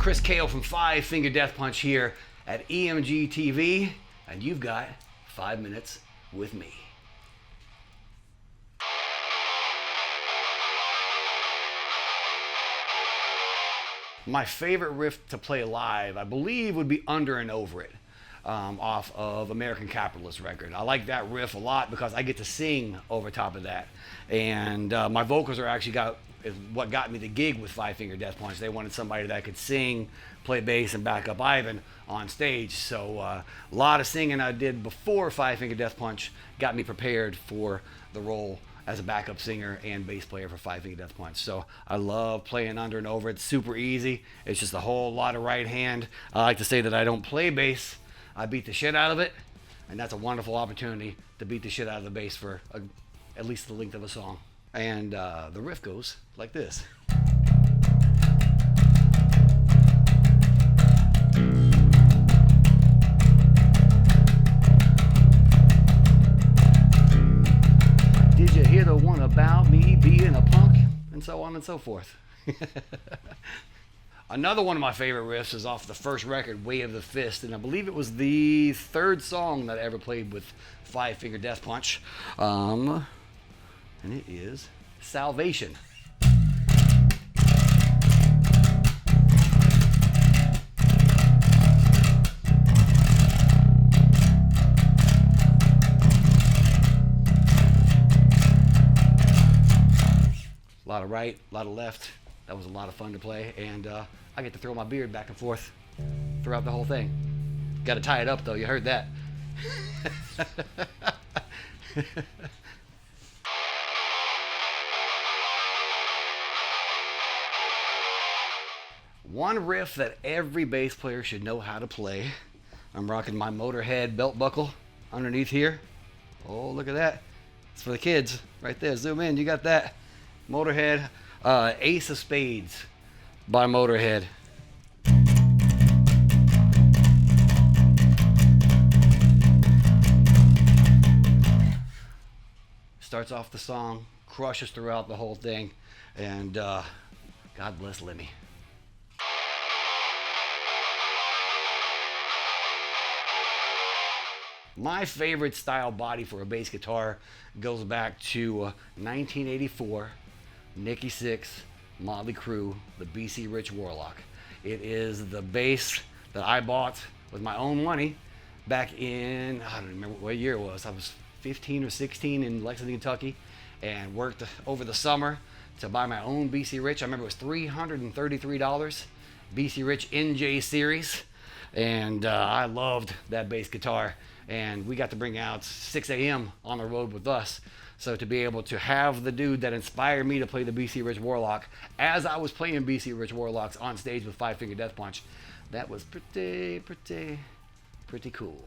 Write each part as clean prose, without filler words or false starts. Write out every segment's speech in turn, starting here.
Chris Kael from Five Finger Death Punch here at EMGtv, and you've got 5 minutes with me. My favorite riff to play live, I believe, would be Under and Over It, off of American Capitalist record. I like that riff a lot because I get to sing over top of that. And my vocals are actually is what got me the gig with Five Finger Death Punch. They wanted somebody that could sing, play bass, and back up Ivan on stage. So a lot of singing I did before Five Finger Death Punch got me prepared for the role as a backup singer and bass player for Five Finger Death Punch. So I love playing Under and Over. It's super easy. It's just a whole lot of right hand. I like to say that I don't play bass. I beat the shit out of it. And that's a wonderful opportunity to beat the shit out of the bass for at least the length of a song. And the riff goes like this. Did you hear the one about me being a punk? And so on and so forth. Another one of my favorite riffs is off the first record, Way of the Fist, and I believe it was the third song that I ever played with Five Finger Death Punch. And it is Salvation. A lot of right, a lot of left. That was a lot of fun to play, and I get to throw my beard back and forth throughout the whole thing. Got to tie it up though, you heard that. One riff that every bass player should know how to play. I'm rocking my Motorhead belt buckle underneath here. Oh, look at that. It's for the kids right there. Zoom in, you got that. Motorhead, Ace of Spades by Motorhead. Starts off the song, crushes throughout the whole thing, and God bless Lemmy. My favorite style body for a bass guitar goes back to 1984, Nikki Sixx, Motley Crue, the BC Rich Warlock. It is the bass that I bought with my own money back in, I don't remember what year it was. I was 15 or 16 in Lexington, Kentucky, and worked over the summer to buy my own BC Rich. I remember it was $333, BC Rich NJ Series, and I loved that bass guitar. And we got to bring out 6 a.m. on the road with us. So to be able to have the dude that inspired me to play the BC Rich Warlock as I was playing BC Rich Warlocks on stage with Five Finger Death Punch, that was pretty cool.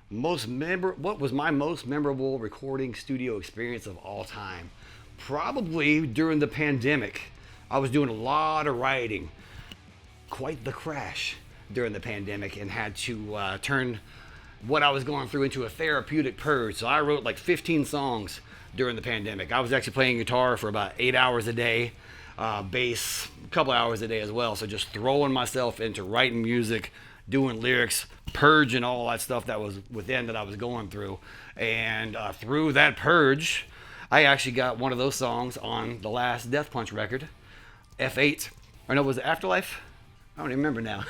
What was my most memorable recording studio experience of all time? Probably during the pandemic. I was doing a lot of writing, quite the crash during the pandemic, and had to turn what I was going through into a therapeutic purge. So I wrote like 15 songs during the pandemic. I was actually playing guitar for about 8 hours a day, bass a couple hours a day as well. So just throwing myself into writing music, doing lyrics, purging all that stuff that was within that I was going through. And through that purge, I actually got one of those songs on the last Death Punch record, F8, or no, was it Afterlife? I don't even remember now.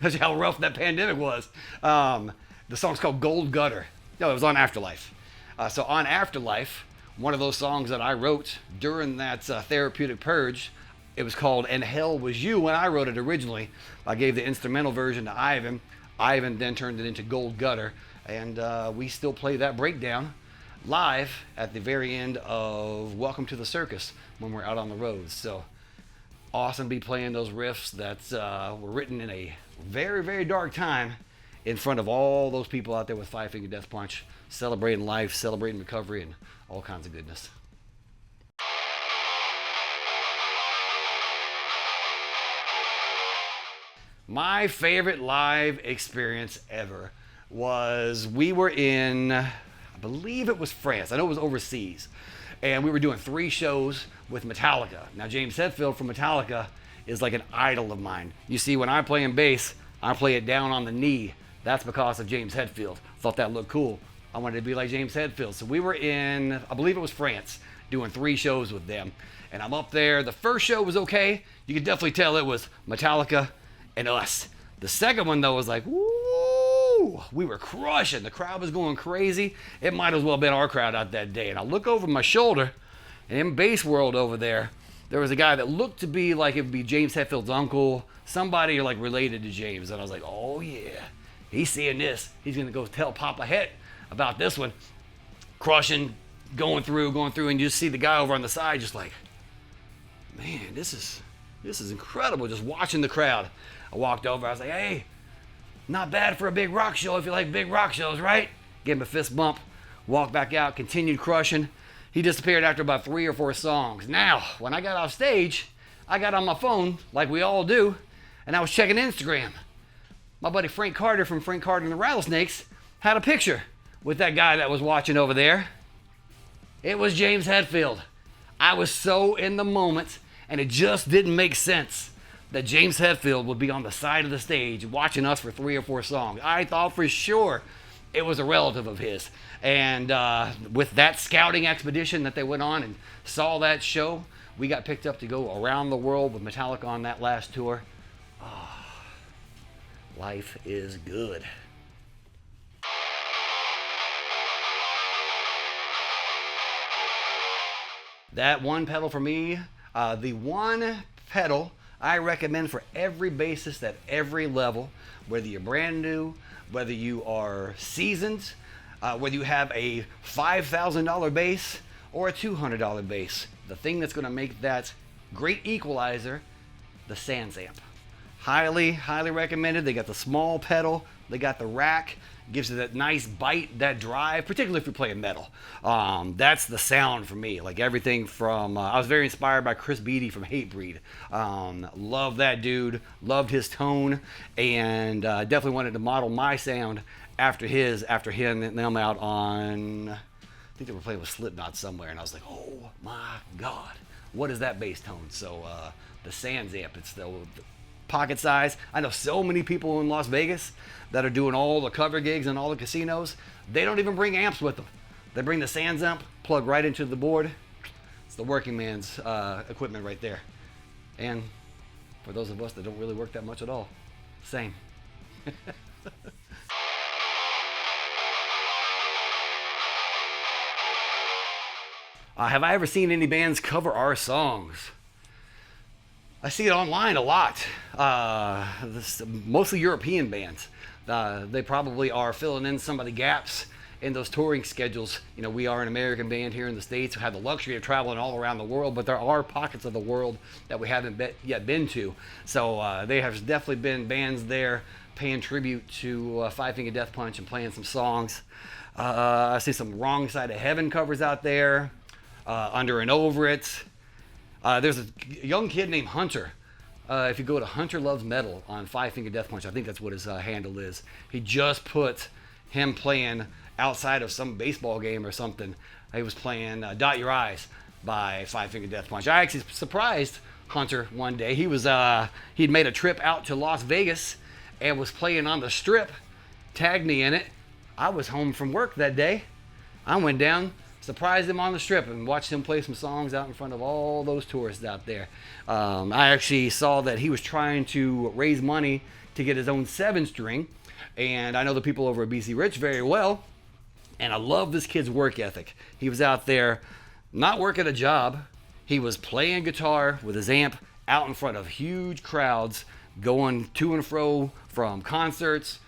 That's how rough that pandemic was. The song's called Gold Gutter. No, it was on Afterlife. So on Afterlife, one of those songs that I wrote during that therapeutic purge, it was called And Hell Was You when I wrote it originally. I gave the instrumental version to Ivan. Ivan then turned it into Gold Gutter, and we still play that breakdown live at the very end of Welcome to the Circus when we're out on the road. So awesome to be playing those riffs that were written in a very dark time in front of all those people out there with Five Finger Death Punch, celebrating life, celebrating recovery, and all kinds of goodness. My favorite live experience ever was we were in, I believe it was France. I know it was overseas. and we were doing 3 shows with Metallica. Now, James Hetfield from Metallica is like an idol of mine. You see, when I'm playing bass, I play it down on the knee. That's because of James Hetfield. Thought that looked cool. I wanted to be like James Hetfield. So we were in, I believe it was France, doing 3 shows with them. And I'm up there. The first show was okay. You could definitely tell it was Metallica and us. The second one, though, was like, woo! We were crushing. The crowd was going crazy. It might as well have been our crowd out that day. And I look over my shoulder, and in bass world over there was a guy that looked to be like it would be James Hetfield's uncle, somebody like related to James. And I was like, oh, yeah. He's seeing this. He's going to go tell Papa Het about this one. Crushing, going through, and you just see the guy over on the side just like, man, this is incredible, just watching the crowd. I walked over, I was like, hey, not bad for a big rock show if you like big rock shows, right? Gave him a fist bump, walked back out, continued crushing. He disappeared after about 3 or 4 songs. Now, when I got off stage, I got on my phone, like we all do, and I was checking Instagram. My buddy Frank Carter from Frank Carter and the Rattlesnakes had a picture with that guy that was watching over there. It was James Hetfield. I was so in the moment, and it just didn't make sense that James Hetfield would be on the side of the stage watching us for 3 or 4 songs. I thought for sure it was a relative of his. And with that scouting expedition that they went on and saw that show, we got picked up to go around the world with Metallica on that last tour. Oh, life is good. That one pedal for me, the one pedal I recommend for every bassist at every level, whether you're brand new, whether you are seasoned, whether you have a $5,000 bass or a $200 bass. The thing that's going to make that great equalizer, the SansAmp. Highly, highly recommended. They got the small pedal, they got the rack, gives you that nice bite, that drive, particularly if you're playing metal. That's the sound for me. Like everything from, I was very inspired by Chris Beatty from Hatebreed. Love that dude, loved his tone, and definitely wanted to model my sound after him and them out on, I think they were playing with Slipknot somewhere, and I was like, oh my God, what is that bass tone? So the SansAmp, it's the pocket size. I know so many people in Las Vegas that are doing all the cover gigs and all the casinos. They don't even bring amps with them. They bring the SansAmp, plug right into the board. It's the working man's equipment right there. And for those of us that don't really work that much at all, same. Have I ever seen any bands cover our songs? I see it online a lot. Mostly European bands. They probably are filling in some of the gaps in those touring schedules. You know, we are an American band here in the States who have the luxury of traveling all around the world, but there are pockets of the world that we haven't yet been to. So there has definitely been bands there paying tribute to Five Finger Death Punch and playing some songs. I see some Wrong Side of Heaven covers out there, Under and Over It. There's a young kid named Hunter. If you go to Hunter Loves Metal on Five Finger Death Punch, I think that's what his handle is. He just put him playing outside of some baseball game or something. He was playing Dot Your Eyes by Five Finger Death Punch. I actually surprised Hunter one day. He'd made a trip out to Las Vegas and was playing on the Strip, tagged me in it. I was home from work that day. I went down, surprised him on the Strip, and watched him play some songs out in front of all those tourists out there. I actually saw that he was trying to raise money to get his own 7-string, and I know the people over at BC Rich very well, and I love this kid's work ethic. He was out there not working a job. He was playing guitar with his amp out in front of huge crowds, going to and fro from concerts,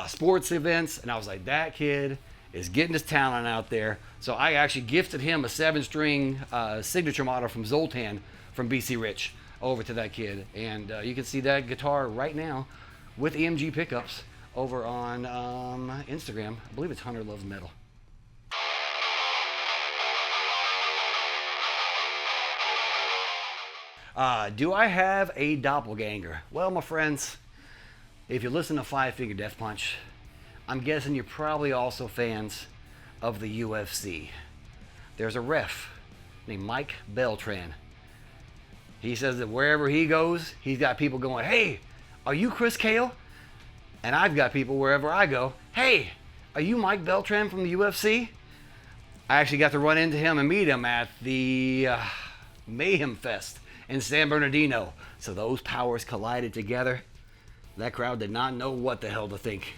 sports events, and I was like, that kid is getting his talent out there. So I actually gifted him a 7-string signature model from Zoltan from BC Rich over to that kid. And you can see that guitar right now with EMG pickups over on Instagram. I believe it's Hunter Loves Metal. Do I have a doppelganger? Well, my friends, if you listen to Five Finger Death Punch, I'm guessing you're probably also fans of the UFC. there's a ref named Mike Beltran. He says that wherever he goes, he's got people going, hey, are you Chris Kael? And I've got people wherever I go, hey, are you Mike Beltran from the UFC? I actually got to run into him and meet him at the Mayhem Fest in San Bernardino. So those powers collided together. That crowd did not know what the hell to think.